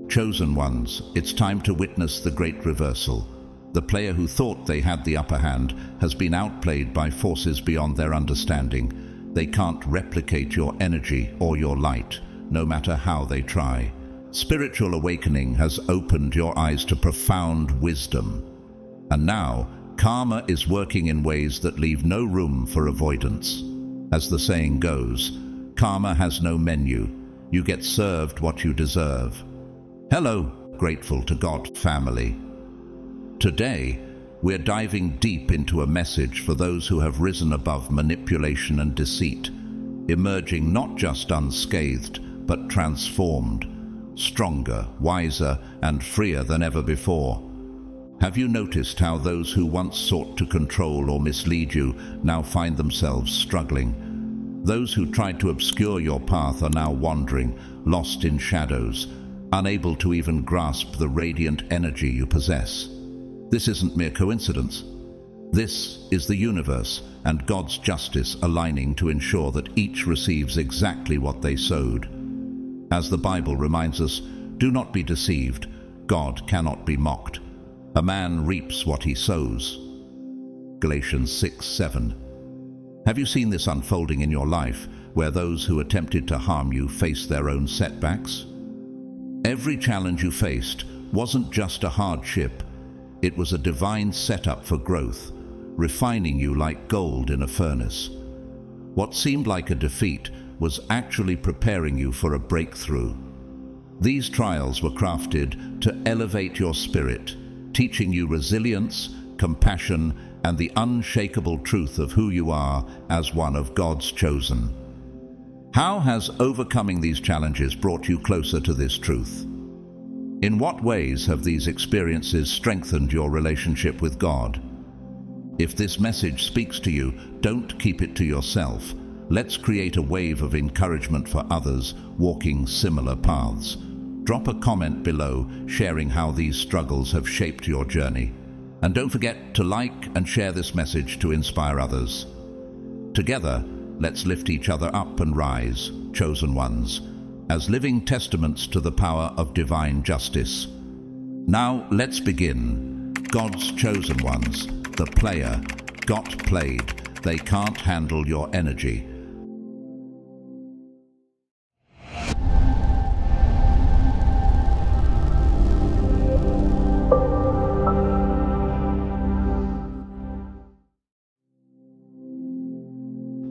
Chosen ones, it's time to witness the great reversal. The player who thought they had the upper hand has been outplayed by forces beyond their understanding. They can't replicate your energy or your light, no matter how they try. Spiritual awakening has opened your eyes to profound wisdom. And now, karma is working in ways that leave no room for avoidance. As the saying goes, karma has no menu. You get served what you deserve. Hello, grateful to God family. Today, we're diving deep into a message for those who have risen above manipulation and deceit, emerging not just unscathed, but transformed, stronger, wiser, and freer than ever before. Have you noticed how those who once sought to control or mislead you now find themselves struggling? Those who tried to obscure your path are now wandering, lost in shadows, unable to even grasp the radiant energy you possess. This isn't mere coincidence. This is the universe and God's justice aligning to ensure that each receives exactly what they sowed. As the Bible reminds us, do not be deceived. God cannot be mocked. A man reaps what he sows. Galatians 6:7. Have you seen this unfolding in your life, where those who attempted to harm you face their own setbacks? Every challenge you faced wasn't just a hardship. It was a divine setup for growth, refining you like gold in a furnace. What seemed like a defeat was actually preparing you for a breakthrough. These trials were crafted to elevate your spirit, teaching you resilience, compassion, and the unshakable truth of who you are as one of God's chosen. How has overcoming these challenges brought you closer to this truth? In what ways have these experiences strengthened your relationship with God? If this message speaks to you, don't keep it to yourself. Let's create a wave of encouragement for others walking similar paths. Drop a comment below sharing how these struggles have shaped your journey. And don't forget to like and share this message to inspire others. Together, let's lift each other up and rise, chosen ones, as living testaments to the power of divine justice. Now let's begin. God's chosen ones, the player, got played. They can't handle your energy.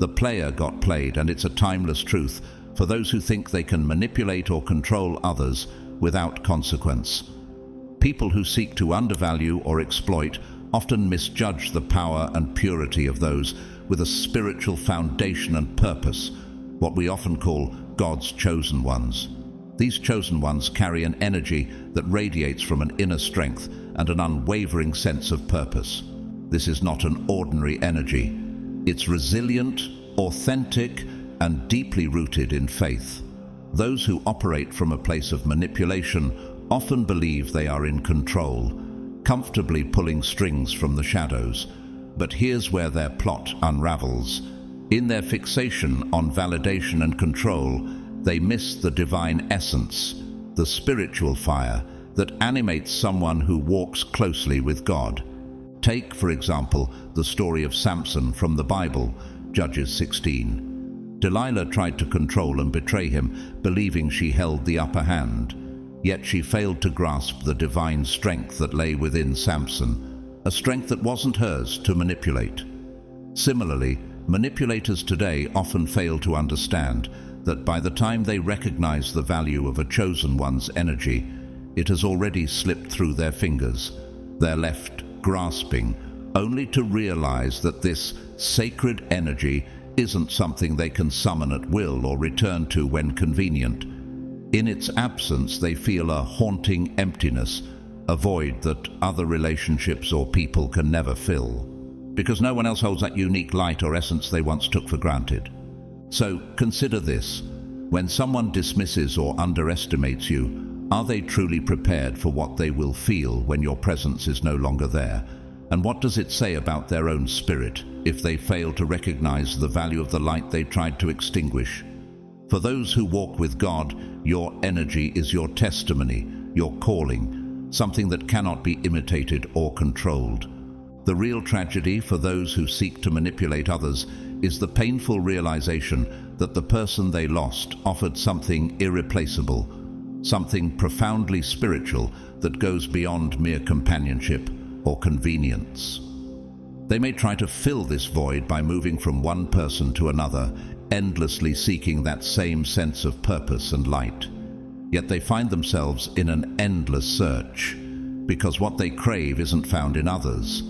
The player got played, and it's a timeless truth for those who think they can manipulate or control others without consequence. People who seek to undervalue or exploit often misjudge the power and purity of those with a spiritual foundation and purpose, what we often call God's chosen ones. These chosen ones carry an energy that radiates from an inner strength and an unwavering sense of purpose. This is not an ordinary energy. It's resilient, authentic, and deeply rooted in faith. Those who operate from a place of manipulation often believe they are in control, comfortably pulling strings from the shadows. But here's where their plot unravels. In their fixation on validation and control, they miss the divine essence, the spiritual fire that animates someone who walks closely with God. Take, for example, the story of Samson from the Bible, Judges 16. Delilah tried to control and betray him, believing she held the upper hand. Yet she failed to grasp the divine strength that lay within Samson, a strength that wasn't hers to manipulate. Similarly, manipulators today often fail to understand that by the time they recognize the value of a chosen one's energy, it has already slipped through their fingers. They're left grasping, only to realize that this sacred energy isn't something they can summon at will or return to when convenient. In its absence, they feel a haunting emptiness, a void that other relationships or people can never fill, because no one else holds that unique light or essence they once took for granted. So consider this. When someone dismisses or underestimates you, are they truly prepared for what they will feel when your presence is no longer there? And what does it say about their own spirit if they fail to recognize the value of the light they tried to extinguish? For those who walk with God, your energy is your testimony, your calling, something that cannot be imitated or controlled. The real tragedy for those who seek to manipulate others is the painful realization that the person they lost offered something irreplaceable, something profoundly spiritual that goes beyond mere companionship or convenience. They may try to fill this void by moving from one person to another, endlessly seeking that same sense of purpose and light. Yet they find themselves in an endless search, because what they crave isn't found in others.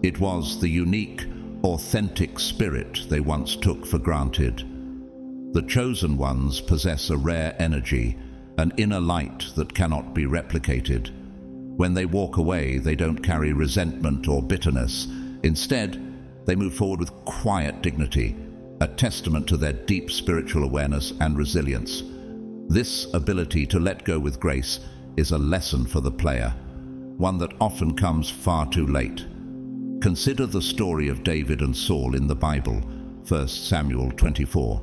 It was the unique, authentic spirit they once took for granted. The chosen ones possess a rare energy, an inner light that cannot be replicated. When they walk away, they don't carry resentment or bitterness. Instead, they move forward with quiet dignity, a testament to their deep spiritual awareness and resilience. This ability to let go with grace is a lesson for the player, one that often comes far too late. Consider the story of David and Saul in the Bible, 1 Samuel 24.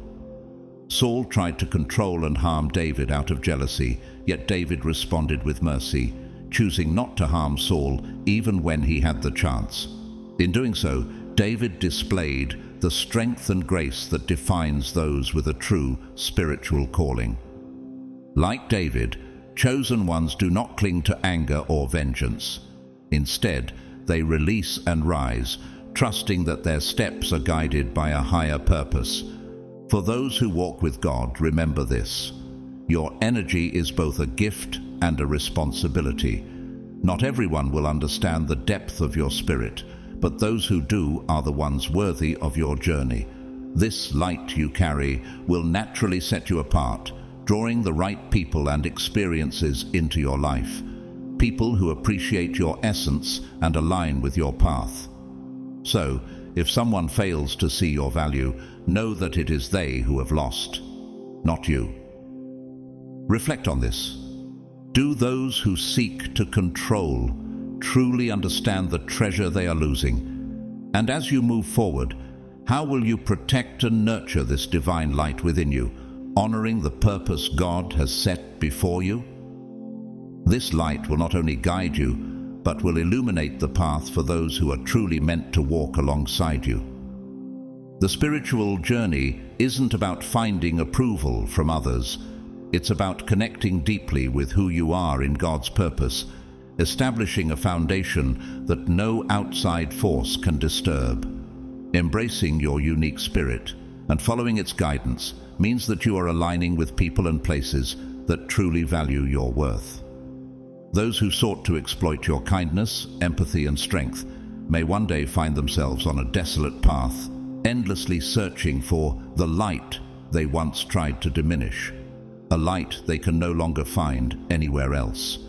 Saul tried to control and harm David out of jealousy, yet David responded with mercy, choosing not to harm Saul even when he had the chance. In doing so, David displayed the strength and grace that defines those with a true spiritual calling. Like David, chosen ones do not cling to anger or vengeance. Instead, they release and rise, trusting that their steps are guided by a higher purpose. For those who walk with God, remember this: your energy is both a gift and a responsibility. Not everyone will understand the depth of your spirit, but those who do are the ones worthy of your journey. This light you carry will naturally set you apart, drawing the right people and experiences into your life. People who appreciate your essence and align with your path. So, if someone fails to see your value, know that it is they who have lost, not you. Reflect on this. Do those who seek to control truly understand the treasure they are losing? And as you move forward, how will you protect and nurture this divine light within you, honoring the purpose God has set before you? This light will not only guide you, but will illuminate the path for those who are truly meant to walk alongside you. The spiritual journey isn't about finding approval from others. It's about connecting deeply with who you are in God's purpose, establishing a foundation that no outside force can disturb. Embracing your unique spirit and following its guidance means that you are aligning with people and places that truly value your worth. Those who sought to exploit your kindness, empathy, and strength may one day find themselves on a desolate path, endlessly searching for the light they once tried to diminish, a light they can no longer find anywhere else.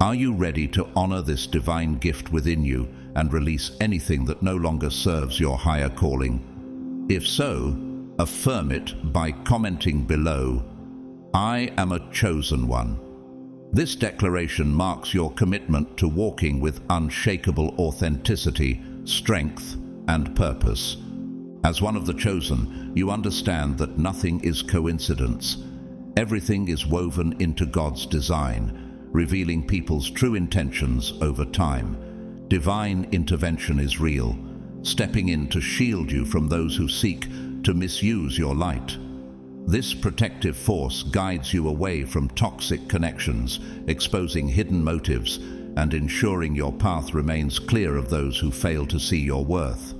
Are you ready to honor this divine gift within you and release anything that no longer serves your higher calling? If so, affirm it by commenting below, "I am a chosen one." This declaration marks your commitment to walking with unshakable authenticity, strength, and purpose. As one of the chosen, you understand that nothing is coincidence. Everything is woven into God's design, revealing people's true intentions over time. Divine intervention is real, stepping in to shield you from those who seek to misuse your light. This protective force guides you away from toxic connections, exposing hidden motives and ensuring your path remains clear of those who fail to see your worth.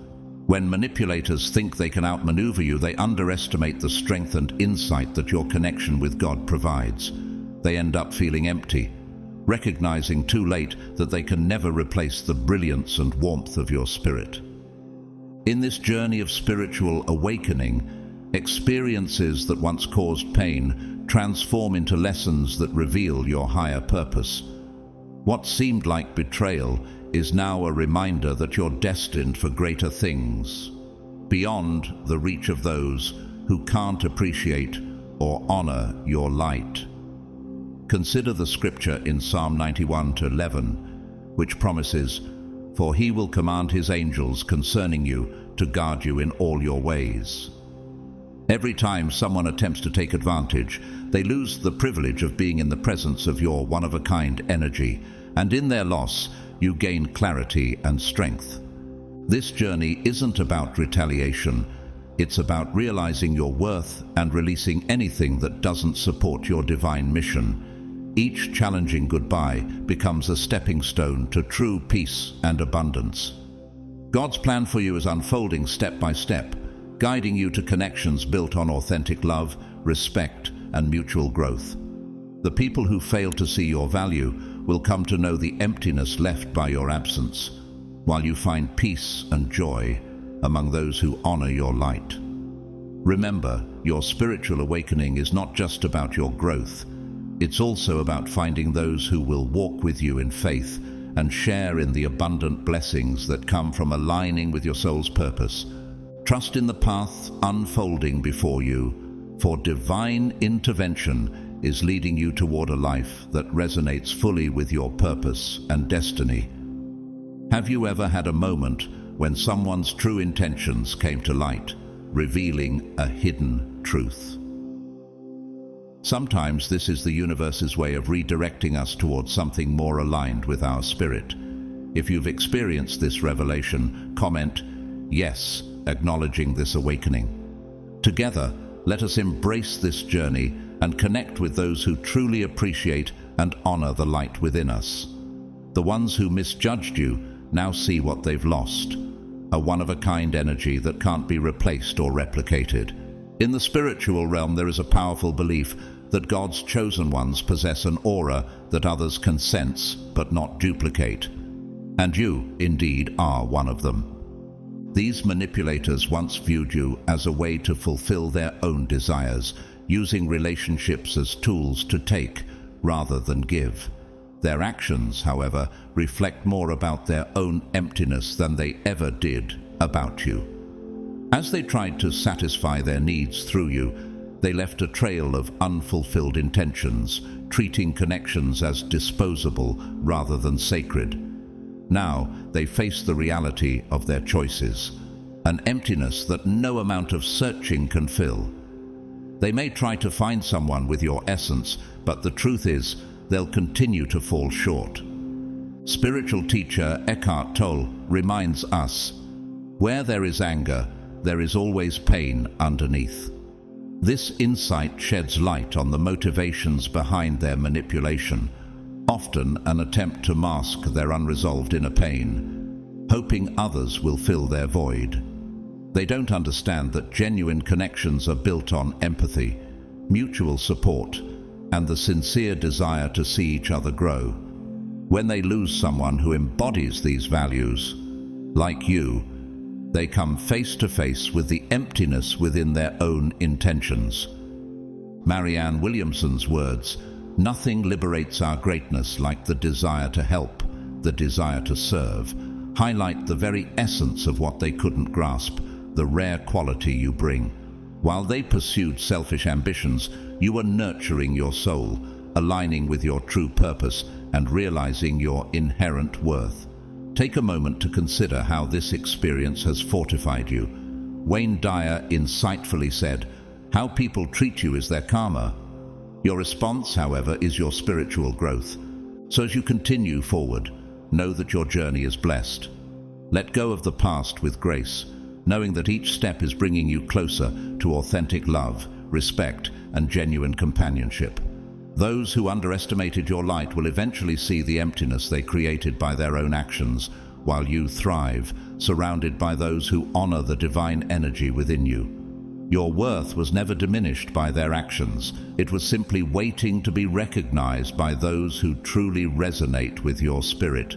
When manipulators think they can outmaneuver you, they underestimate the strength and insight that your connection with God provides. They end up feeling empty, recognizing too late that they can never replace the brilliance and warmth of your spirit. In this journey of spiritual awakening, experiences that once caused pain transform into lessons that reveal your higher purpose. What seemed like betrayal is now a reminder that you're destined for greater things, beyond the reach of those who can't appreciate or honor your light. Consider the scripture in Psalm 91:11, which promises, "For he will command his angels concerning you to guard you in all your ways." Every time someone attempts to take advantage, they lose the privilege of being in the presence of your one-of-a-kind energy, and in their loss, you gain clarity and strength. This journey isn't about retaliation. It's about realizing your worth and releasing anything that doesn't support your divine mission. Each challenging goodbye becomes a stepping stone to true peace and abundance. God's plan for you is unfolding step by step, guiding you to connections built on authentic love, respect, and mutual growth. The people who fail to see your value will come to know the emptiness left by your absence, while you find peace and joy among those who honor your light. Remember, your spiritual awakening is not just about your growth. It's also about finding those who will walk with you in faith and share in the abundant blessings that come from aligning with your soul's purpose. Trust in the path unfolding before you, for divine intervention is leading you toward a life that resonates fully with your purpose and destiny. Have you ever had a moment when someone's true intentions came to light, revealing a hidden truth? Sometimes this is the universe's way of redirecting us towards something more aligned with our spirit. If you've experienced this revelation, comment "Yes," acknowledging this awakening. Together, let us embrace this journey and connect with those who truly appreciate and honor the light within us. The ones who misjudged you now see what they've lost, a one-of-a-kind energy that can't be replaced or replicated. In the spiritual realm, there is a powerful belief that God's chosen ones possess an aura that others can sense but not duplicate. And you, indeed, are one of them. These manipulators once viewed you as a way to fulfill their own desires, using relationships as tools to take rather than give. Their actions, however, reflect more about their own emptiness than they ever did about you. As they tried to satisfy their needs through you, they left a trail of unfulfilled intentions, treating connections as disposable rather than sacred. Now they face the reality of their choices, an emptiness that no amount of searching can fill. They may try to find someone with your essence, but the truth is, they'll continue to fall short. Spiritual teacher Eckhart Tolle reminds us, where there is anger, there is always pain underneath. This insight sheds light on the motivations behind their manipulation, often an attempt to mask their unresolved inner pain, hoping others will fill their void. They don't understand that genuine connections are built on empathy, mutual support, and the sincere desire to see each other grow. When they lose someone who embodies these values, like you, they come face to face with the emptiness within their own intentions. Marianne Williamson's words, "Nothing liberates our greatness like the desire to help, the desire to serve," highlight the very essence of what they couldn't grasp, the rare quality you bring. While they pursued selfish ambitions, you were nurturing your soul, aligning with your true purpose, and realizing your inherent worth. Take a moment to consider how this experience has fortified you. Wayne Dyer insightfully said, "How people treat you is their karma." Your response, however, is your spiritual growth. So as you continue forward, know that your journey is blessed. Let go of the past with grace, knowing that each step is bringing you closer to authentic love, respect, and genuine companionship. Those who underestimated your light will eventually see the emptiness they created by their own actions, while you thrive, surrounded by those who honor the divine energy within you. Your worth was never diminished by their actions. It was simply waiting to be recognized by those who truly resonate with your spirit.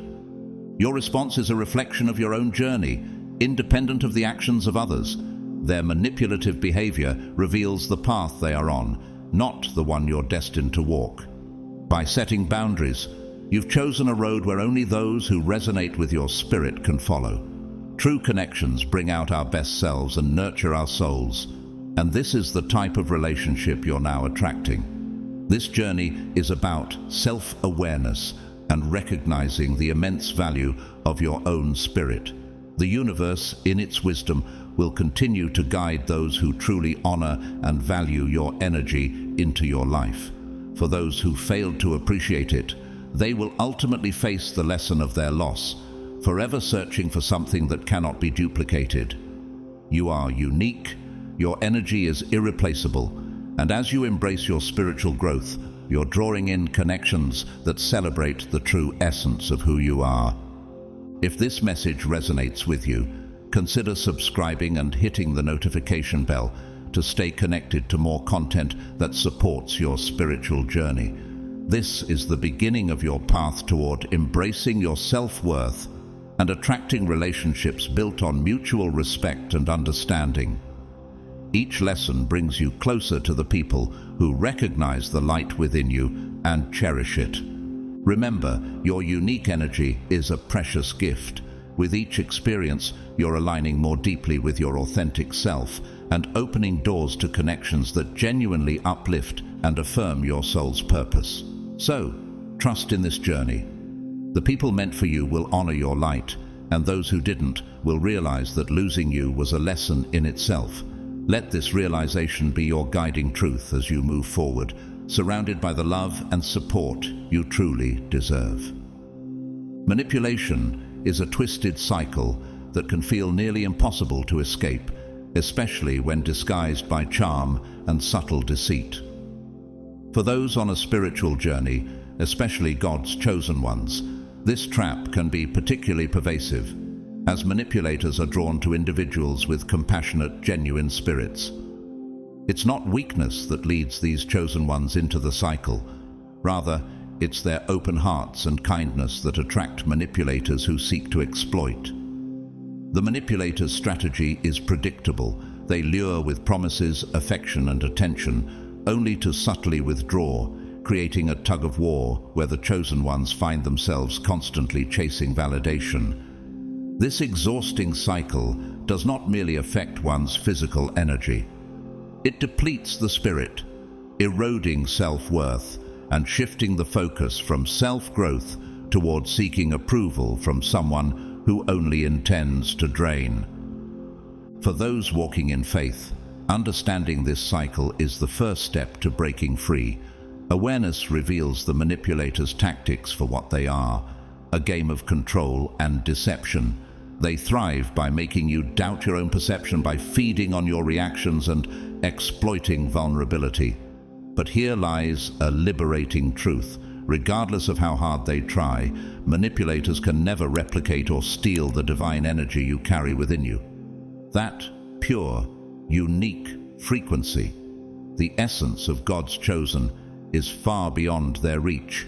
Your response is a reflection of your own journey, independent of the actions of others. Their manipulative behavior reveals the path they are on, not the one you're destined to walk. By setting boundaries, you've chosen a road where only those who resonate with your spirit can follow. True connections bring out our best selves and nurture our souls. And this is the type of relationship you're now attracting. This journey is about self-awareness and recognizing the immense value of your own spirit. The universe, in its wisdom, will continue to guide those who truly honor and value your energy into your life. For those who failed to appreciate it, they will ultimately face the lesson of their loss, forever searching for something that cannot be duplicated. You are unique, your energy is irreplaceable, and as you embrace your spiritual growth, you're drawing in connections that celebrate the true essence of who you are. If this message resonates with you, consider subscribing and hitting the notification bell to stay connected to more content that supports your spiritual journey. This is the beginning of your path toward embracing your self-worth and attracting relationships built on mutual respect and understanding. Each lesson brings you closer to the people who recognize the light within you and cherish it. Remember, your unique energy is a precious gift. With each experience, you're aligning more deeply with your authentic self and opening doors to connections that genuinely uplift and affirm your soul's purpose. So, trust in this journey. The people meant for you will honor your light, and those who didn't will realize that losing you was a lesson in itself. Let this realization be your guiding truth as you move forward, surrounded by the love and support you truly deserve. Manipulation is a twisted cycle that can feel nearly impossible to escape, especially when disguised by charm and subtle deceit. For those on a spiritual journey, especially God's chosen ones, this trap can be particularly pervasive, as manipulators are drawn to individuals with compassionate, genuine spirits. It's not weakness that leads these chosen ones into the cycle. Rather, it's their open hearts and kindness that attract manipulators who seek to exploit. The manipulator's strategy is predictable. They lure with promises, affection, and attention, only to subtly withdraw, creating a tug-of-war where the chosen ones find themselves constantly chasing validation. This exhausting cycle does not merely affect one's physical energy. It depletes the spirit, eroding self-worth and shifting the focus from self-growth toward seeking approval from someone who only intends to drain. For those walking in faith, understanding this cycle is the first step to breaking free. Awareness reveals the manipulator's tactics for what they are, a game of control and deception. They thrive by making you doubt your own perception, by feeding on your reactions and exploiting vulnerability. But here lies a liberating truth. Regardless of how hard they try, manipulators can never replicate or steal the divine energy you carry within you. That pure, unique frequency, the essence of God's chosen, is far beyond their reach.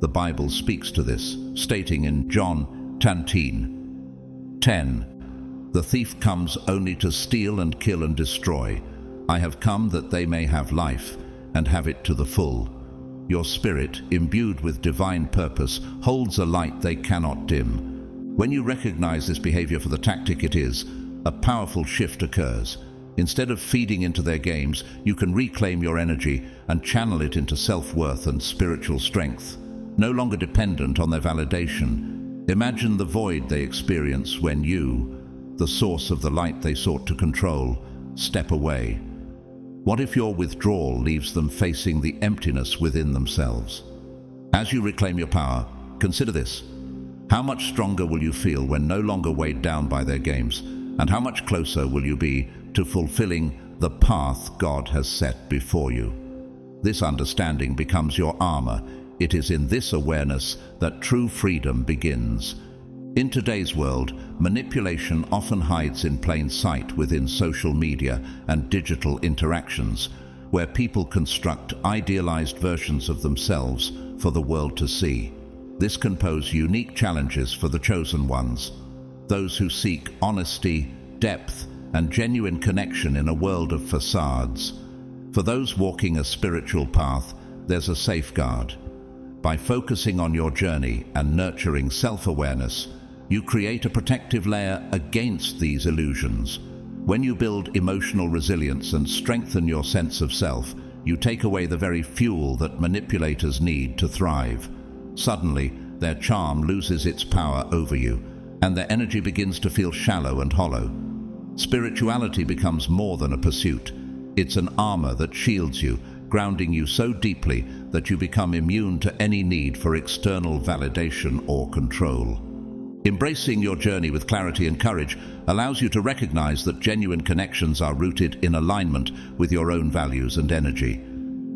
The Bible speaks to this, stating in John 10:10, "The thief comes only to steal and kill and destroy. I have come that they may have life and have it to the full." Your spirit, imbued with divine purpose, holds a light they cannot dim. When you recognize this behavior for the tactic it is, a powerful shift occurs. Instead of feeding into their games, you can reclaim your energy and channel it into self-worth and spiritual strength. No longer dependent on their validation, imagine the void they experience when you, the source of the light they sought to control, step away. What if your withdrawal leaves them facing the emptiness within themselves? As you reclaim your power, consider this. How much stronger will you feel when no longer weighed down by their games? And how much closer will you be to fulfilling the path God has set before you? This understanding becomes your armor. It is in this awareness that true freedom begins. In today's world, manipulation often hides in plain sight within social media and digital interactions, where people construct idealized versions of themselves for the world to see. This can pose unique challenges for the chosen ones, those who seek honesty, depth, and genuine connection in a world of facades. For those walking a spiritual path, there's a safeguard. By focusing on your journey and nurturing self-awareness, you create a protective layer against these illusions. When you build emotional resilience and strengthen your sense of self, you take away the very fuel that manipulators need to thrive. Suddenly, their charm loses its power over you, and their energy begins to feel shallow and hollow. Spirituality becomes more than a pursuit. It's an armor that shields you, grounding you so deeply that you become immune to any need for external validation or control. Embracing your journey with clarity and courage allows you to recognize that genuine connections are rooted in alignment with your own values and energy.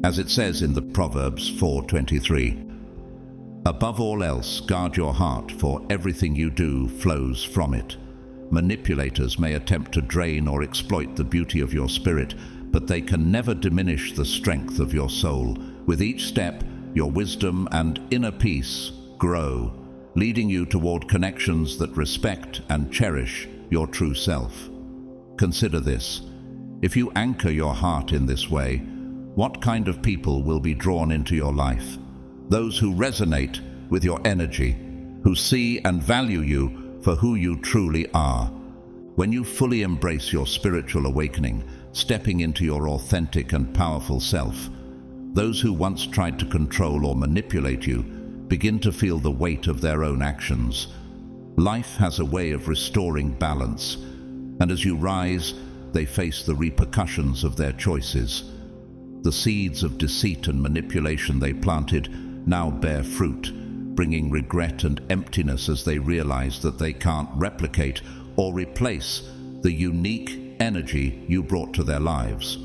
As it says in the Proverbs 4:23, "Above all else, guard your heart, for everything you do flows from it." Manipulators may attempt to drain or exploit the beauty of your spirit, but they can never diminish the strength of your soul. With each step, your wisdom and inner peace grow, leading you toward connections that respect and cherish your true self. Consider this. If you anchor your heart in this way, what kind of people will be drawn into your life? Those who resonate with your energy, who see and value you for who you truly are. When you fully embrace your spiritual awakening, stepping into your authentic and powerful self, those who once tried to control or manipulate you begin to feel the weight of their own actions. Life has a way of restoring balance, and as you rise, they face the repercussions of their choices. The seeds of deceit and manipulation they planted now bear fruit, bringing regret and emptiness as they realize that they can't replicate or replace the unique energy you brought to their lives.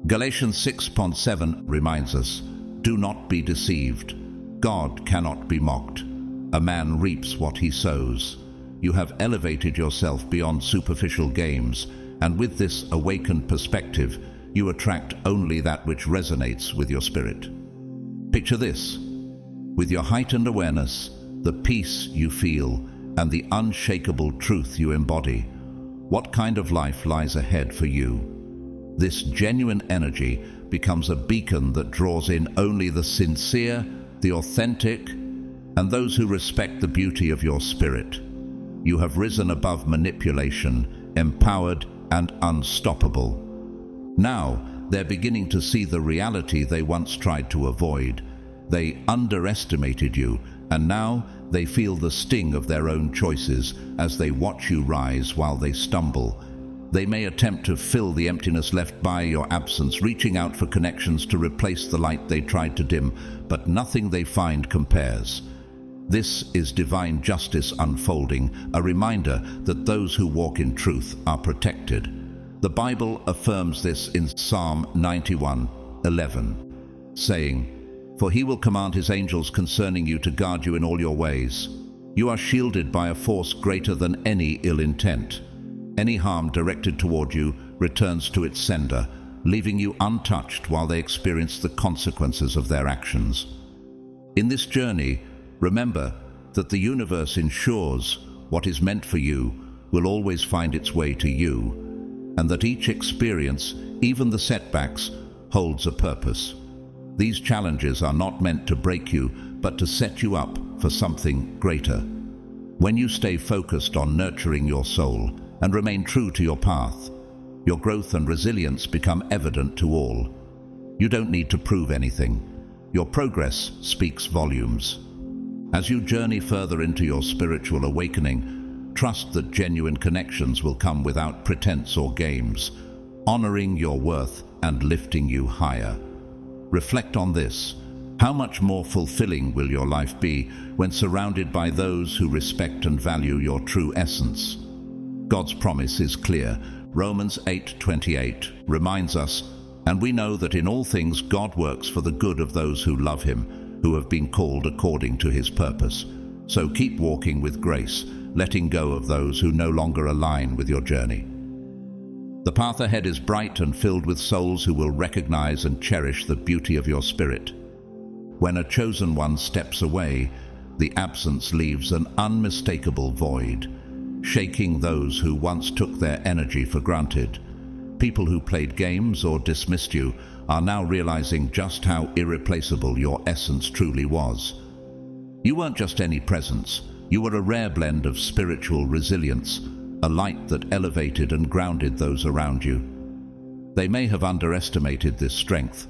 Galatians 6:7 reminds us, "Do not be deceived. God cannot be mocked. A man reaps what he sows." You have elevated yourself beyond superficial games, and with this awakened perspective, you attract only that which resonates with your spirit. Picture this. With your heightened awareness, the peace you feel, and the unshakable truth you embody, what kind of life lies ahead for you? This genuine energy becomes a beacon that draws in only the sincere, the authentic, and those who respect the beauty of your spirit. You have risen above manipulation, empowered and unstoppable. Now, they're beginning to see the reality they once tried to avoid. They underestimated you, and now they feel the sting of their own choices as they watch you rise while they stumble. They may attempt to fill the emptiness left by your absence, reaching out for connections to replace the light they tried to dim, but nothing they find compares. This is divine justice unfolding, a reminder that those who walk in truth are protected. The Bible affirms this in Psalm 91:11, saying, "For he will command his angels concerning you to guard you in all your ways. You are shielded by a force greater than any ill intent. Any harm directed toward you returns to its sender, leaving you untouched while they experience the consequences of their actions." In this journey, remember that the universe ensures what is meant for you will always find its way to you, and that each experience, even the setbacks, holds a purpose. These challenges are not meant to break you, but to set you up for something greater. When you stay focused on nurturing your soul and remain true to your path, your growth and resilience become evident to all. You don't need to prove anything. Your progress speaks volumes. As you journey further into your spiritual awakening, trust that genuine connections will come without pretense or games, honoring your worth and lifting you higher. Reflect on this. How much more fulfilling will your life be when surrounded by those who respect and value your true essence? God's promise is clear. Romans 8:28 reminds us, "And we know that in all things God works for the good of those who love him, who have been called according to his purpose." So keep walking with grace, letting go of those who no longer align with your journey. The path ahead is bright and filled with souls who will recognize and cherish the beauty of your spirit. When a chosen one steps away, the absence leaves an unmistakable void, shaking those who once took their energy for granted. People who played games or dismissed you are now realizing just how irreplaceable your essence truly was. You weren't just any presence. You were a rare blend of spiritual resilience, a light that elevated and grounded those around you. They may have underestimated this strength,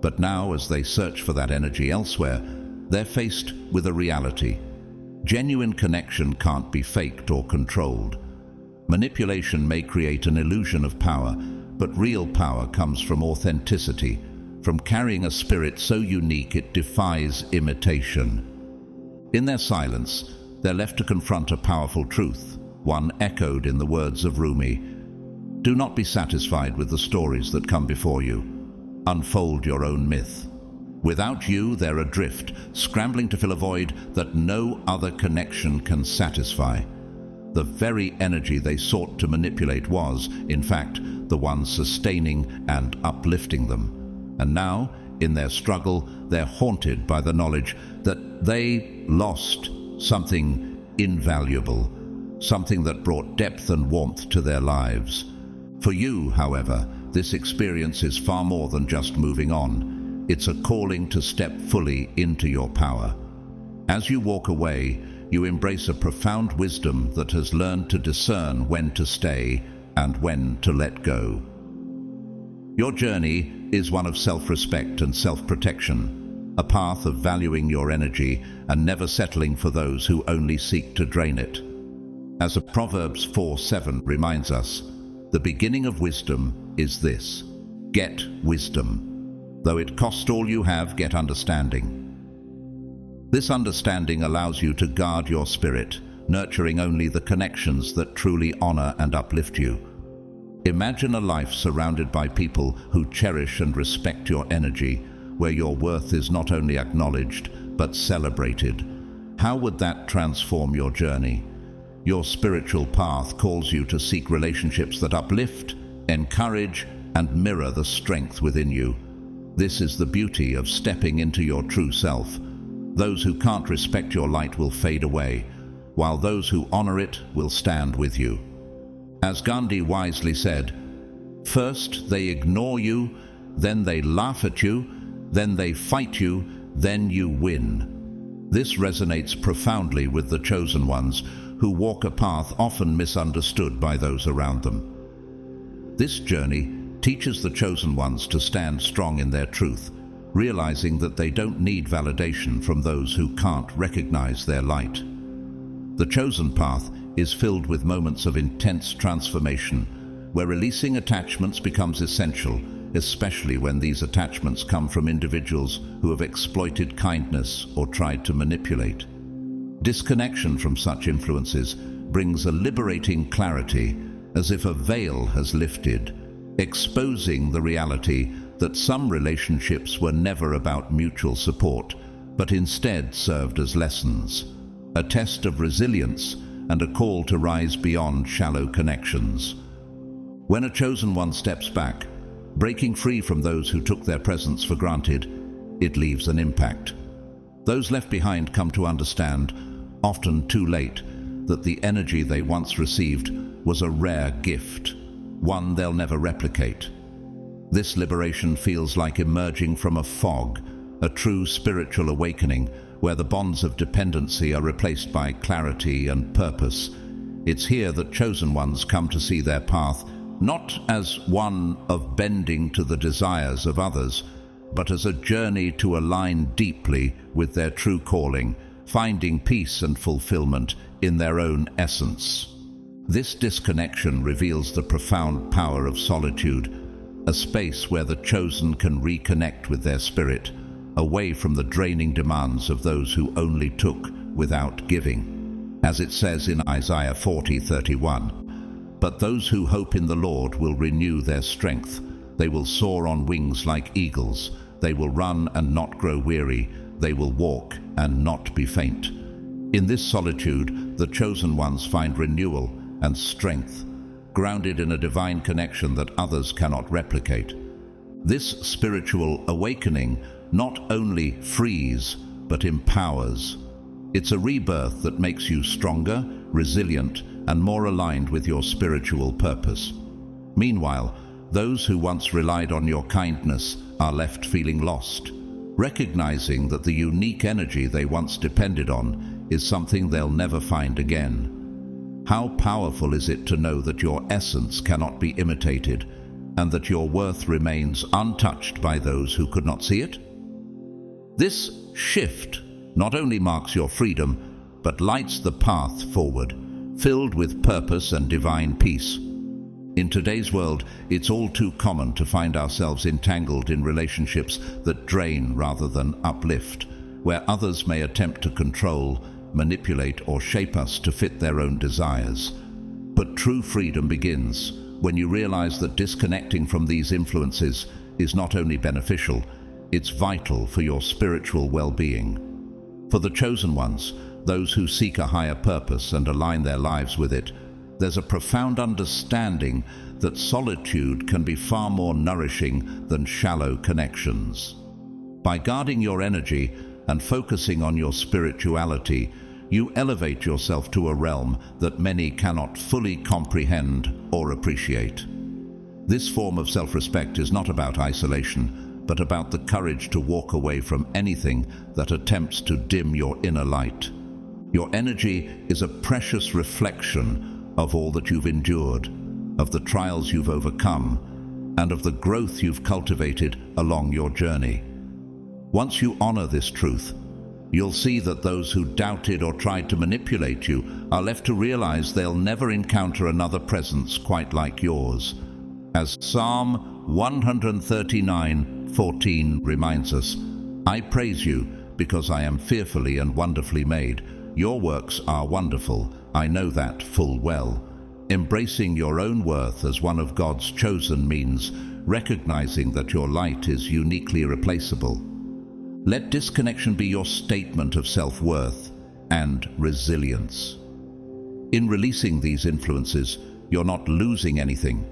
but now as they search for that energy elsewhere, they're faced with a reality. Genuine connection can't be faked or controlled. Manipulation may create an illusion of power, but real power comes from authenticity, from carrying a spirit so unique it defies imitation. In their silence, they're left to confront a powerful truth, one echoed in the words of Rumi: "Do not be satisfied with the stories that come before you. Unfold your own myth. Without you, they're adrift, scrambling to fill a void that no other connection can satisfy." The very energy they sought to manipulate was, in fact, the one sustaining and uplifting them. And now, in their struggle, they're haunted by the knowledge that they lost something invaluable, something that brought depth and warmth to their lives. For you, however, this experience is far more than just moving on. It's a calling to step fully into your power. As you walk away, you embrace a profound wisdom that has learned to discern when to stay and when to let go. Your journey is one of self-respect and self-protection, a path of valuing your energy and never settling for those who only seek to drain it. As Proverbs 4:7 reminds us, the beginning of wisdom is this: get wisdom. Though it cost all you have, get understanding. This understanding allows you to guard your spirit, nurturing only the connections that truly honor and uplift you. Imagine a life surrounded by people who cherish and respect your energy, where your worth is not only acknowledged, but celebrated. How would that transform your journey? Your spiritual path calls you to seek relationships that uplift, encourage, and mirror the strength within you. This is the beauty of stepping into your true self. Those who can't respect your light will fade away, while those who honor it will stand with you. As Gandhi wisely said, "First they ignore you, then they laugh at you, then they fight you, then you win." This resonates profoundly with the chosen ones, who walk a path often misunderstood by those around them. This journey teaches the chosen ones to stand strong in their truth, realizing that they don't need validation from those who can't recognize their light. The chosen path is filled with moments of intense transformation, where releasing attachments becomes essential, especially when these attachments come from individuals who have exploited kindness or tried to manipulate. Disconnection from such influences brings a liberating clarity, as if a veil has lifted, exposing the reality that some relationships were never about mutual support, but instead served as lessons, a test of resilience and a call to rise beyond shallow connections. When a chosen one steps back, breaking free from those who took their presence for granted, it leaves an impact. Those left behind come to understand, often too late, that the energy they once received was a rare gift, one they'll never replicate. This liberation feels like emerging from a fog, a true spiritual awakening where the bonds of dependency are replaced by clarity and purpose. It's here that chosen ones come to see their path not as one of bending to the desires of others, but as a journey to align deeply with their true calling, finding peace and fulfillment in their own essence. This disconnection reveals the profound power of solitude, a space where the chosen can reconnect with their spirit, away from the draining demands of those who only took without giving. As it says in Isaiah 40:31, "But those who hope in the Lord will renew their strength. They will soar on wings like eagles. They will run and not grow weary. They will walk and not be faint." In this solitude, the chosen ones find renewal and strength, grounded in a divine connection that others cannot replicate. This spiritual awakening not only frees, but empowers. It's a rebirth that makes you stronger, resilient, and more aligned with your spiritual purpose. Meanwhile, those who once relied on your kindness are left feeling lost, recognizing that the unique energy they once depended on is something they'll never find again. How powerful is it to know that your essence cannot be imitated, and that your worth remains untouched by those who could not see it? This shift not only marks your freedom, but lights the path forward, filled with purpose and divine peace. In today's world, it's all too common to find ourselves entangled in relationships that drain rather than uplift, where others may attempt to control, manipulate, or shape us to fit their own desires. But true freedom begins when you realize that disconnecting from these influences is not only beneficial, it's vital for your spiritual well-being. For the chosen ones, those who seek a higher purpose and align their lives with it, there's a profound understanding that solitude can be far more nourishing than shallow connections. By guarding your energy and focusing on your spirituality, you elevate yourself to a realm that many cannot fully comprehend or appreciate. This form of self-respect is not about isolation, but about the courage to walk away from anything that attempts to dim your inner light. Your energy is a precious reflection of all that you've endured, of the trials you've overcome, and of the growth you've cultivated along your journey. Once you honor this truth, you'll see that those who doubted or tried to manipulate you are left to realize they'll never encounter another presence quite like yours. As Psalm 139:14 reminds us, "I praise you because I am fearfully and wonderfully made. Your works are wonderful. I know that full well." Embracing your own worth as one of God's chosen means recognizing that your light is uniquely irreplaceable. Let disconnection be your statement of self-worth and resilience. In releasing these influences, you're not losing anything.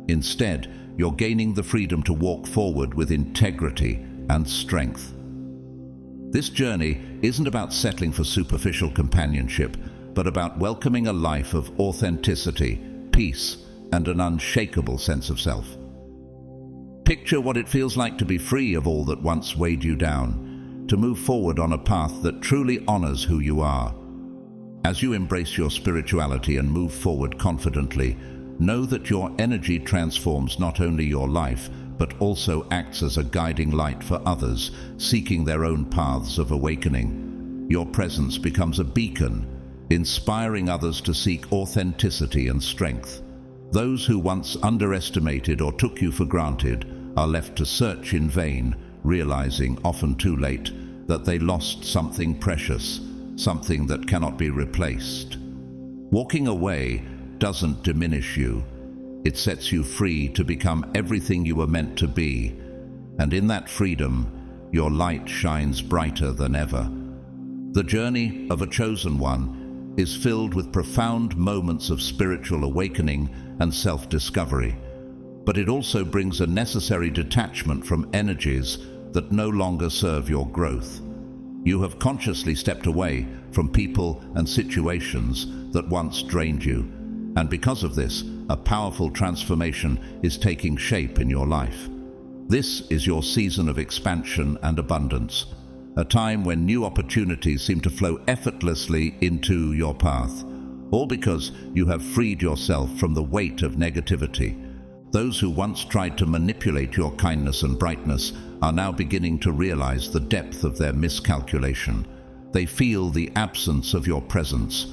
Instead, you're gaining the freedom to walk forward with integrity and strength. This journey isn't about settling for superficial companionship, but about welcoming a life of authenticity, peace, and an unshakable sense of self. Picture what it feels like to be free of all that once weighed you down, to move forward on a path that truly honors who you are. As you embrace your spirituality and move forward confidently, know that your energy transforms not only your life, but also acts as a guiding light for others seeking their own paths of awakening. Your presence becomes a beacon, inspiring others to seek authenticity and strength. Those who once underestimated or took you for granted are left to search in vain, realizing, often too late, that they lost something precious, something that cannot be replaced. Walking away doesn't diminish you. It sets you free to become everything you were meant to be, and in that freedom, your light shines brighter than ever. The journey of a chosen one is filled with profound moments of spiritual awakening and self-discovery, but it also brings a necessary detachment from energies that no longer serve your growth. You have consciously stepped away from people and situations that once drained you, and because of this, a powerful transformation is taking shape in your life. This is your season of expansion and abundance, a time when new opportunities seem to flow effortlessly into your path, all because you have freed yourself from the weight of negativity. Those who once tried to manipulate your kindness and brightness are now beginning to realize the depth of their miscalculation. They feel the absence of your presence,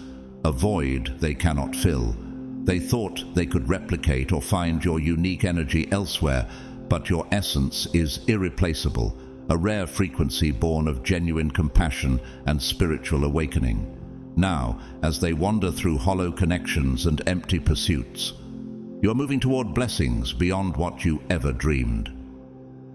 a void they cannot fill. They thought they could replicate or find your unique energy elsewhere, but your essence is irreplaceable, a rare frequency born of genuine compassion and spiritual awakening. Now, as they wander through hollow connections and empty pursuits, you're moving toward blessings beyond what you ever dreamed.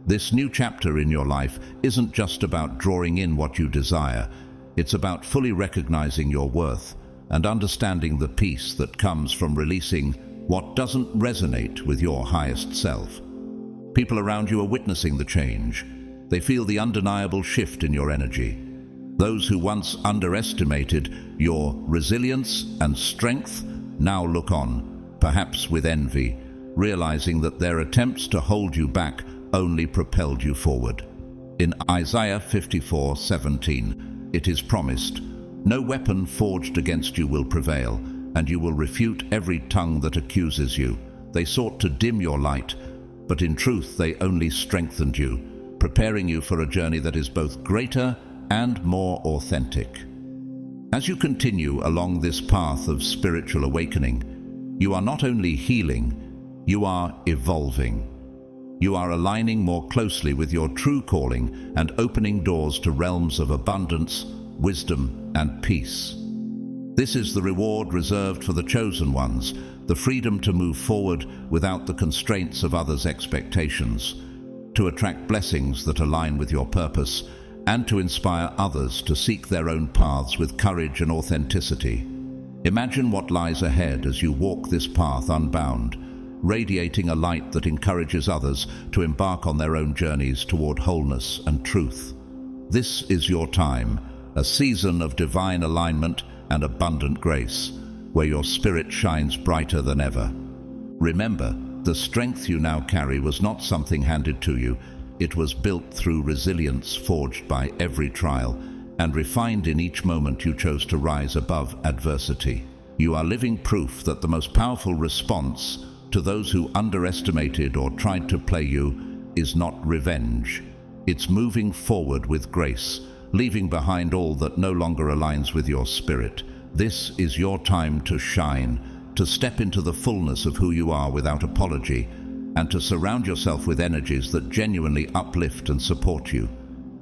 This new chapter in your life isn't just about drawing in what you desire. It's about fully recognizing your worth and understanding the peace that comes from releasing what doesn't resonate with your highest self. People around you are witnessing the change. They feel the undeniable shift in your energy. Those who once underestimated your resilience and strength now look on, perhaps with envy, realizing that their attempts to hold you back only propelled you forward. In Isaiah 54:17, it is promised, "No weapon forged against you will prevail, and you will refute every tongue that accuses you. They sought to dim your light, but in truth they only strengthened you, preparing you for a journey that is both greater and more authentic." As you continue along this path of spiritual awakening, you are not only healing, you are evolving. You are aligning more closely with your true calling and opening doors to realms of abundance, wisdom, and peace. This is the reward reserved for the chosen ones, the freedom to move forward without the constraints of others' expectations, to attract blessings that align with your purpose, and to inspire others to seek their own paths with courage and authenticity. Imagine what lies ahead as you walk this path unbound, radiating a light that encourages others to embark on their own journeys toward wholeness and truth. This is your time, a season of divine alignment and abundant grace, where your spirit shines brighter than ever. Remember, the strength you now carry was not something handed to you. It was built through resilience forged by every trial and refined in each moment you chose to rise above adversity. You are living proof that the most powerful response to those who underestimated or tried to play you is not revenge. It's moving forward with grace, leaving behind all that no longer aligns with your spirit. This is your time to shine, to step into the fullness of who you are without apology, and to surround yourself with energies that genuinely uplift and support you.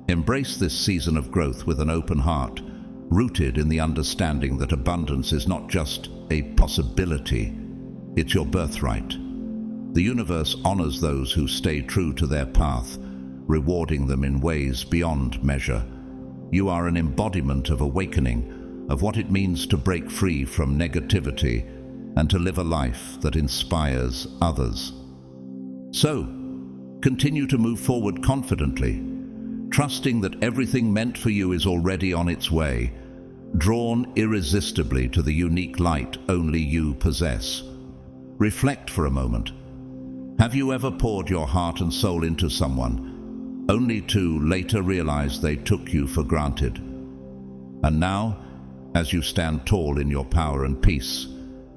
Embrace this season of growth with an open heart, rooted in the understanding that abundance is not just a possibility, it's your birthright. The universe honors those who stay true to their path, rewarding them in ways beyond measure. You are an embodiment of awakening, of what it means to break free from negativity and to live a life that inspires others. So, continue to move forward confidently, trusting that everything meant for you is already on its way, drawn irresistibly to the unique light only you possess. Reflect for a moment. Have you ever poured your heart and soul into someone, only to later realize they took you for granted? And now, as you stand tall in your power and peace,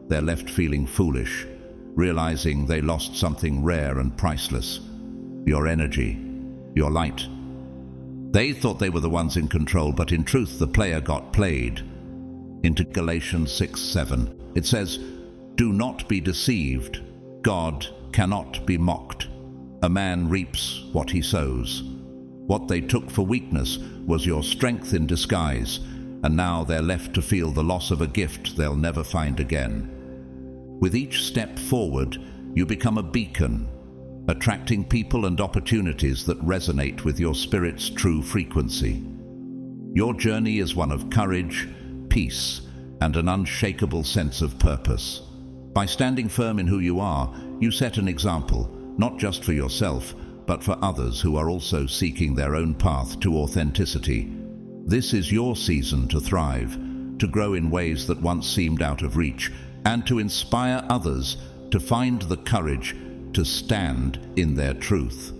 they're left feeling foolish, realizing they lost something rare and priceless: your energy, your light. They thought they were the ones in control, but in truth the player got played. Into Galatians 6:7, it says, "Do not be deceived. God cannot be mocked. A man reaps what he sows." What they took for weakness was your strength in disguise, and now they're left to feel the loss of a gift they'll never find again. With each step forward, you become a beacon, attracting people and opportunities that resonate with your spirit's true frequency. Your journey is one of courage, peace, and an unshakable sense of purpose. By standing firm in who you are, you set an example, not just for yourself, but for others who are also seeking their own path to authenticity. This is your season to thrive, to grow in ways that once seemed out of reach, and to inspire others to find the courage to stand in their truth.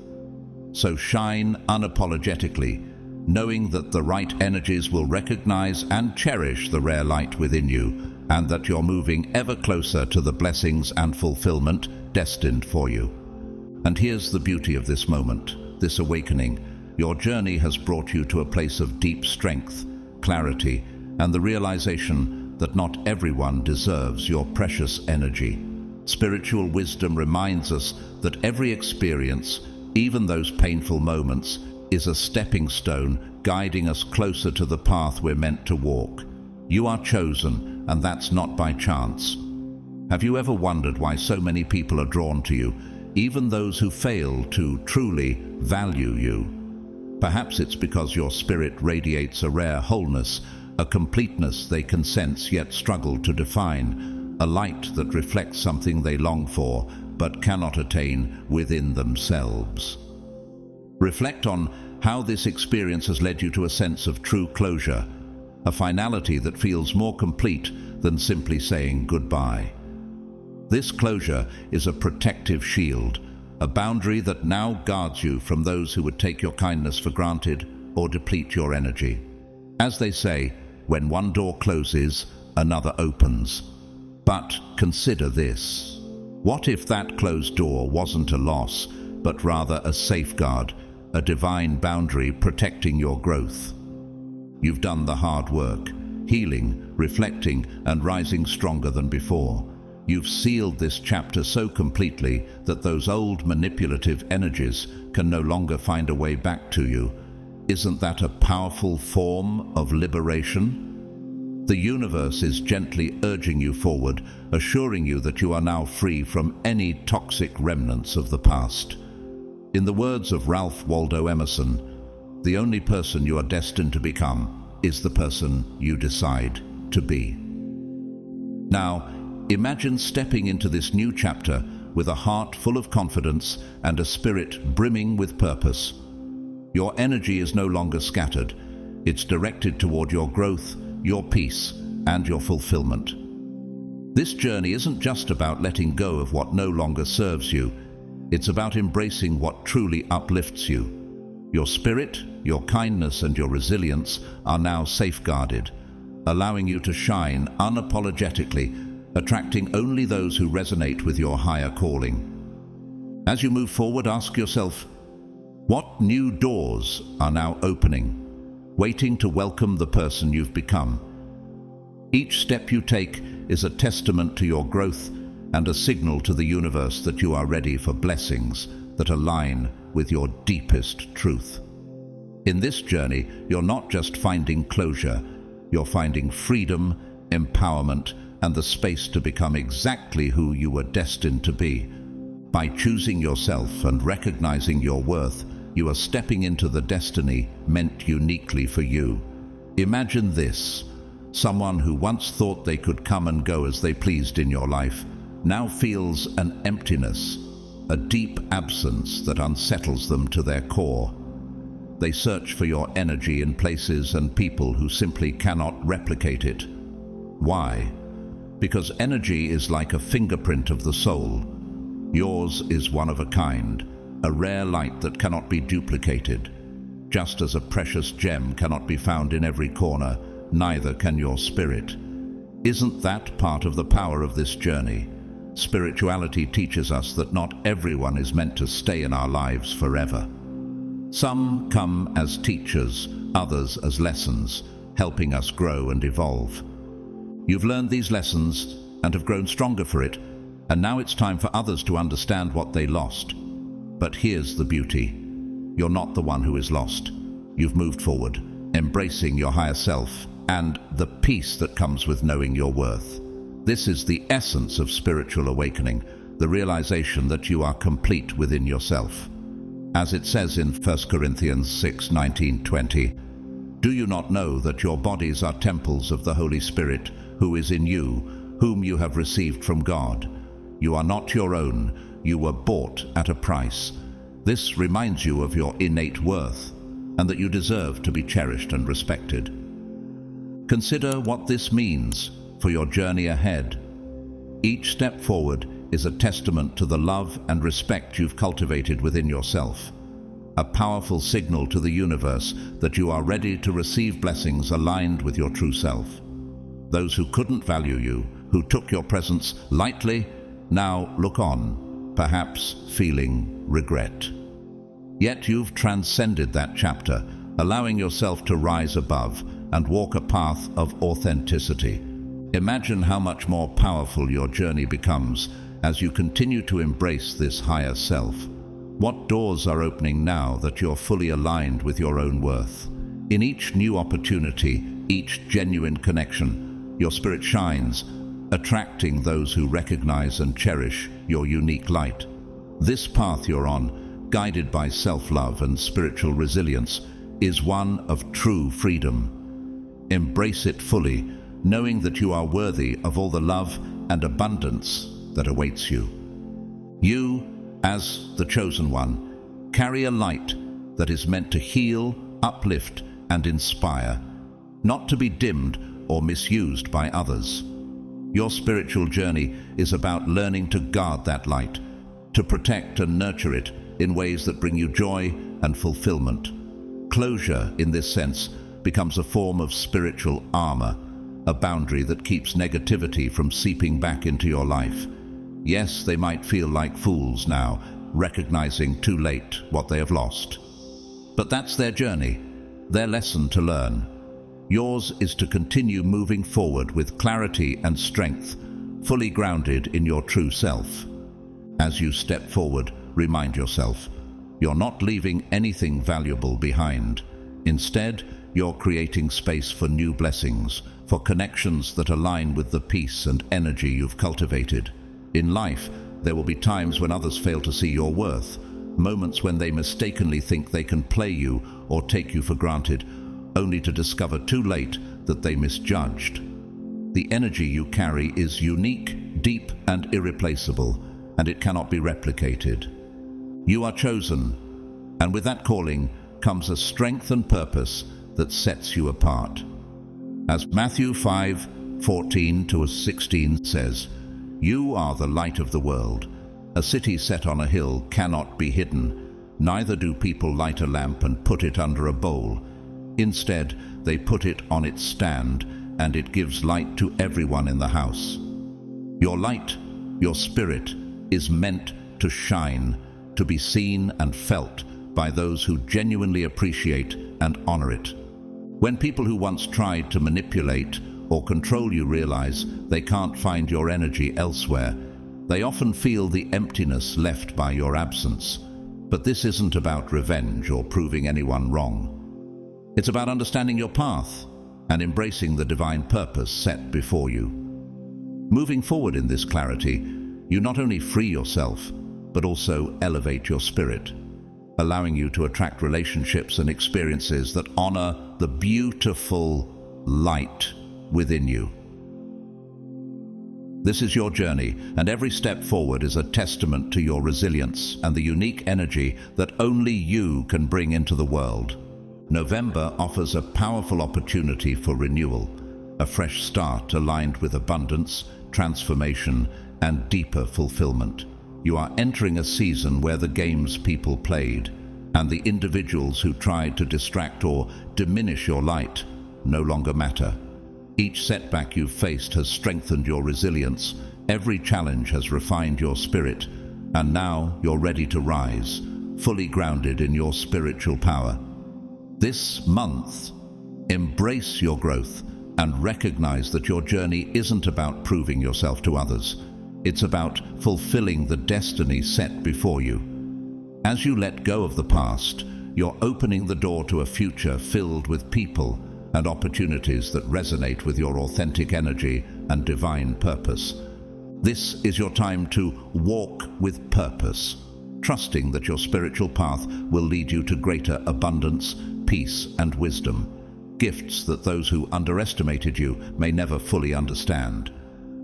So shine unapologetically, knowing that the right energies will recognize and cherish the rare light within you, and that you're moving ever closer to the blessings and fulfillment destined for you. And here's the beauty of this moment, this awakening. Your journey has brought you to a place of deep strength, clarity, and the realization that not everyone deserves your precious energy. Spiritual wisdom reminds us that every experience, even those painful moments, is a stepping stone guiding us closer to the path we're meant to walk. You are chosen, and that's not by chance. Have you ever wondered why so many people are drawn to you, even those who fail to truly value you? Perhaps it's because your spirit radiates a rare wholeness, a completeness they can sense yet struggle to define, a light that reflects something they long for but cannot attain within themselves. Reflect on how this experience has led you to a sense of true closure, a finality that feels more complete than simply saying goodbye. This closure is a protective shield, a boundary that now guards you from those who would take your kindness for granted or deplete your energy. As they say, when one door closes, another opens. But consider this. What if that closed door wasn't a loss, but rather a safeguard, a divine boundary protecting your growth? You've done the hard work. healing, reflecting, and rising stronger than before. You've sealed this chapter so completely that those old manipulative energies can no longer find a way back to you. Isn't that a powerful form of liberation? The universe is gently urging you forward, assuring you that you are now free from any toxic remnants of the past. In the words of Ralph Waldo Emerson, the only person you are destined to become is the person you decide to be. Now, imagine stepping into this new chapter with a heart full of confidence and a spirit brimming with purpose. Your energy is no longer scattered. It's directed toward your growth, your peace, and your fulfillment. This journey isn't just about letting go of what no longer serves you. It's about embracing what truly uplifts you. Your spirit, your kindness, and your resilience are now safeguarded, allowing you to shine unapologetically, attracting only those who resonate with your higher calling. As you move forward, ask yourself, what new doors are now opening, waiting to welcome the person you've become? Each step you take is a testament to your growth and a signal to the universe that you are ready for blessings that align with your deepest truth. In this journey, you're not just finding closure, you're finding freedom, empowerment, and the space to become exactly who you were destined to be. By choosing yourself and recognizing your worth, you are stepping into the destiny meant uniquely for you. Imagine this: someone who once thought they could come and go as they pleased in your life now feels an emptiness, a deep absence that unsettles them to their core. They search for your energy in places and people who simply cannot replicate it. Why? Because energy is like a fingerprint of the soul. Yours is one of a kind, a rare light that cannot be duplicated. Just as a precious gem cannot be found in every corner, neither can your spirit. Isn't that part of the power of this journey? Spirituality teaches us that not everyone is meant to stay in our lives forever. Some come as teachers, others as lessons, helping us grow and evolve. You've learned these lessons and have grown stronger for it, and now it's time for others to understand what they lost. But here's the beauty. You're not the one who is lost. You've moved forward, embracing your higher self and the peace that comes with knowing your worth. This is the essence of spiritual awakening, the realization that you are complete within yourself. As it says in 1 Corinthians 6:19-20, "Do you not know that your bodies are temples of the Holy Spirit, who is in you, whom you have received from God? You are not your own, you were bought at a price." This reminds you of your innate worth, and that you deserve to be cherished and respected. Consider what this means for your journey ahead. Each step forward is a testament to the love and respect you've cultivated within yourself, a powerful signal to the universe that you are ready to receive blessings aligned with your true self. Those who couldn't value you, who took your presence lightly, now look on, perhaps feeling regret. Yet you've transcended that chapter, allowing yourself to rise above and walk a path of authenticity. Imagine how much more powerful your journey becomes as you continue to embrace this higher self. What doors are opening now that you're fully aligned with your own worth? In each new opportunity, each genuine connection, your spirit shines, attracting those who recognize and cherish your unique light. This path you're on, guided by self-love and spiritual resilience, is one of true freedom. Embrace it fully, knowing that you are worthy of all the love and abundance that awaits you. You, as the chosen one, carry a light that is meant to heal, uplift, and inspire, not to be dimmed or misused by others. Your spiritual journey is about learning to guard that light, to protect and nurture it in ways that bring you joy and fulfillment. Closure, in this sense, becomes a form of spiritual armor, a boundary that keeps negativity from seeping back into your life. Yes, they might feel like fools now, recognizing too late what they have lost. But that's their journey, their lesson to learn. Yours is to continue moving forward with clarity and strength, fully grounded in your true self. As you step forward, remind yourself, you're not leaving anything valuable behind. Instead, you're creating space for new blessings, for connections that align with the peace and energy you've cultivated. In life, there will be times when others fail to see your worth, moments when they mistakenly think they can play you or take you for granted, only to discover too late that they misjudged. The energy you carry is unique, deep, and irreplaceable, and it cannot be replicated. You are chosen, and with that calling comes a strength and purpose that sets you apart. As Matthew 5:14-16 says, "You are the light of the world. A city set on a hill cannot be hidden. Neither do people light a lamp and put it under a bowl. Instead, they put it on its stand, and it gives light to everyone in the house." Your light, your spirit, is meant to shine, to be seen and felt by those who genuinely appreciate and honor it. When people who once tried to manipulate or control you realize they can't find your energy elsewhere, they often feel the emptiness left by your absence. But this isn't about revenge or proving anyone wrong. It's about understanding your path and embracing the divine purpose set before you. Moving forward in this clarity, you not only free yourself, but also elevate your spirit, allowing you to attract relationships and experiences that honor the beautiful light within you. This is your journey, and every step forward is a testament to your resilience and the unique energy that only you can bring into the world. November offers a powerful opportunity for renewal, a fresh start aligned with abundance, transformation, and deeper fulfillment. You are entering a season where the games people played and the individuals who tried to distract or diminish your light no longer matter. Each setback you've faced has strengthened your resilience, every challenge has refined your spirit, and now you're ready to rise, fully grounded in your spiritual power. This month, embrace your growth and recognize that your journey isn't about proving yourself to others. It's about fulfilling the destiny set before you. As you let go of the past, you're opening the door to a future filled with people and opportunities that resonate with your authentic energy and divine purpose. This is your time to walk with purpose, trusting that your spiritual path will lead you to greater abundance, peace, and wisdom, gifts that those who underestimated you may never fully understand.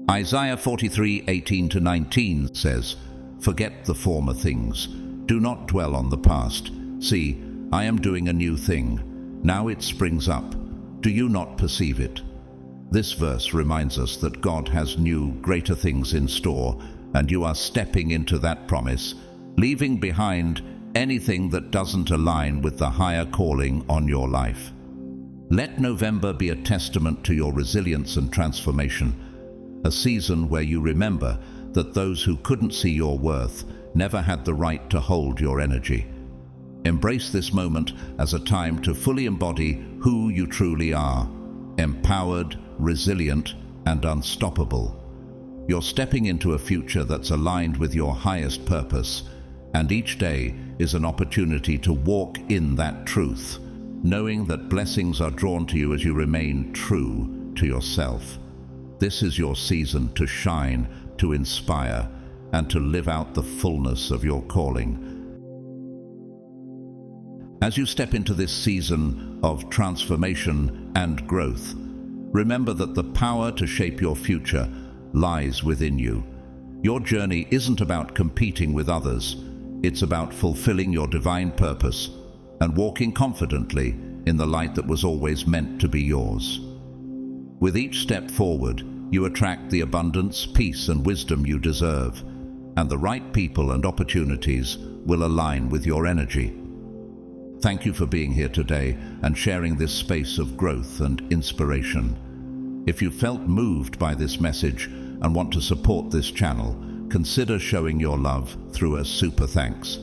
Isaiah 43:18-19 says, "Forget the former things. Do not dwell on the past. See, I am doing a new thing. Now it springs up. Do you not perceive it?" This verse reminds us that God has new, greater things in store, and you are stepping into that promise, leaving behind anything that doesn't align with the higher calling on your life. Let November be a testament to your resilience and transformation, a season where you remember that those who couldn't see your worth never had the right to hold your energy. Embrace this moment as a time to fully embody who you truly are, empowered, resilient, and unstoppable. You're stepping into a future that's aligned with your highest purpose, and each day is an opportunity to walk in that truth, knowing that blessings are drawn to you as you remain true to yourself. This is your season to shine, to inspire, and to live out the fullness of your calling. As you step into this season of transformation and growth, remember that the power to shape your future lies within you. Your journey isn't about competing with others. It's about fulfilling your divine purpose and walking confidently in the light that was always meant to be yours. With each step forward, you attract the abundance, peace, and wisdom you deserve, and the right people and opportunities will align with your energy. Thank you for being here today and sharing this space of growth and inspiration. If you felt moved by this message and want to support this channel, consider showing your love through a super thanks.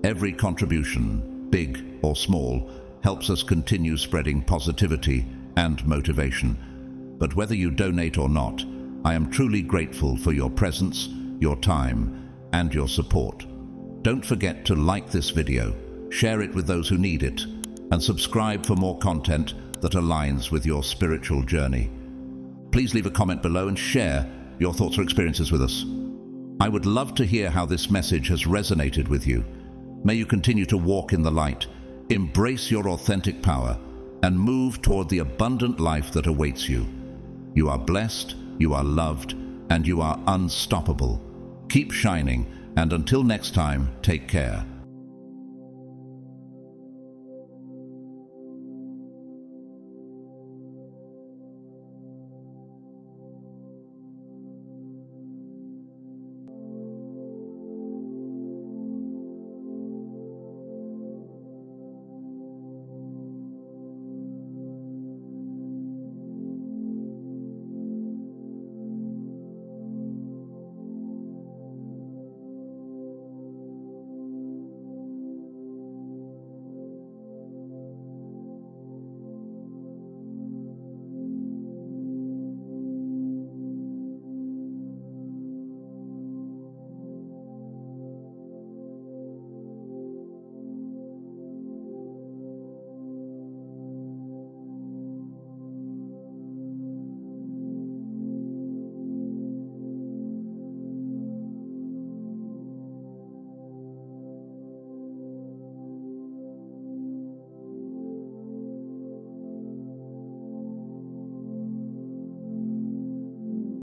Every contribution, big or small, helps us continue spreading positivity and motivation. But whether you donate or not, I am truly grateful for your presence, your time, and your support. Don't forget to like this video, share it with those who need it, and subscribe for more content that aligns with your spiritual journey. Please leave a comment below and share your thoughts or experiences with us. I would love to hear how this message has resonated with you. May you continue to walk in the light, embrace your authentic power, and move toward the abundant life that awaits you. You are blessed, you are loved, and you are unstoppable. Keep shining, and until next time, take care.